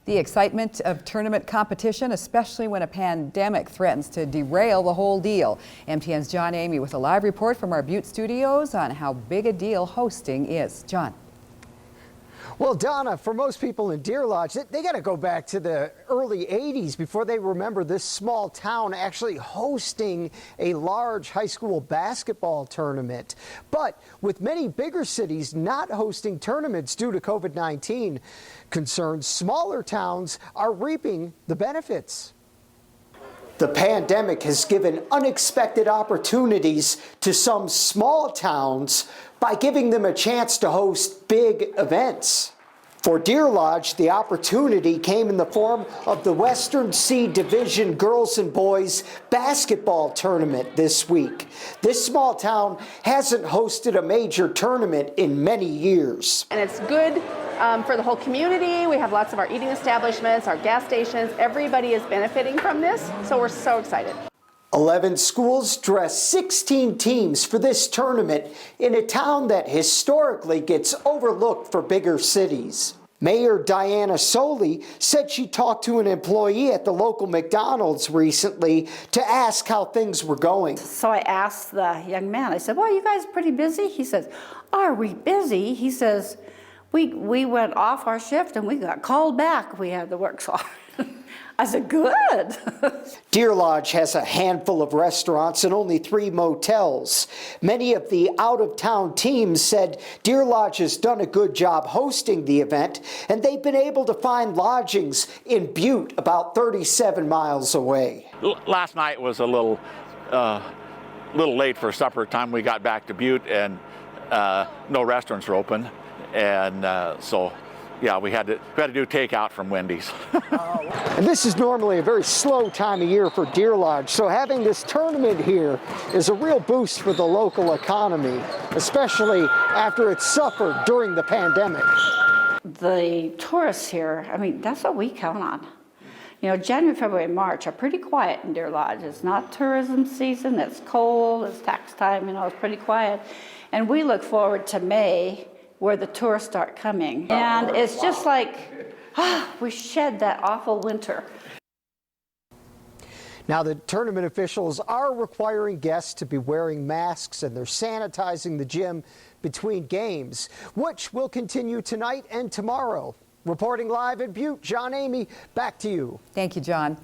The excitement of tournament competition, especially when a pandemic threatens to derail the whole deal. MTN's John Amy with a live report from our Butte studios on how big a deal hosting is. John. Well, Donna, for most people in Deer Lodge, they got to go back to the early 80s before they remember this small town actually hosting a large high school basketball tournament. But with many bigger cities not hosting tournaments due to COVID-19 concerns, smaller towns are reaping the benefits. The pandemic has given unexpected opportunities to some small towns by giving them a chance to host big events. For Deer Lodge, the opportunity came in the form of the Western C Division Girls and Boys Basketball Tournament this week. This small town hasn't hosted a major tournament in many years. And it's good for the whole community. We have lots of our eating establishments, our gas stations. Everybody is benefiting from this, so we're so excited. 11 schools dress 16 teams for this tournament in a town that historically gets overlooked for bigger cities. Mayor Diana Soley said she talked to an employee at the local McDonald's recently to ask how things were going. So I asked the young man, I said, well, you guys pretty busy? He says, are we busy? He says, we went off our shift and we got called back. We had to work so hard. I said, good. Deer Lodge has a handful of restaurants and only 3 motels. Many of the out-of-town teams said Deer Lodge has done a good job hosting the event, and they've been able to find lodgings in Butte, about 37 miles away. Last night was a little late for supper time. We got back to Butte, and no restaurants were open, and so. Yeah, we had to do takeout from Wendy's. And this is normally a very slow time of year for Deer Lodge, so having this tournament here is a real boost for the local economy, especially after it suffered during the pandemic. The tourists here, I mean, that's what we count on. You know, January, February, and March are pretty quiet in Deer Lodge. It's not tourism season, it's cold, it's tax time, you know, it's pretty quiet. And we look forward to May, where the tourists start coming. And it's just like, we shed that awful winter. Now, the tournament officials are requiring guests to be wearing masks, and they're sanitizing the gym between games, which will continue tonight and tomorrow. Reporting live in Butte, John Amy, back to you. Thank you, John.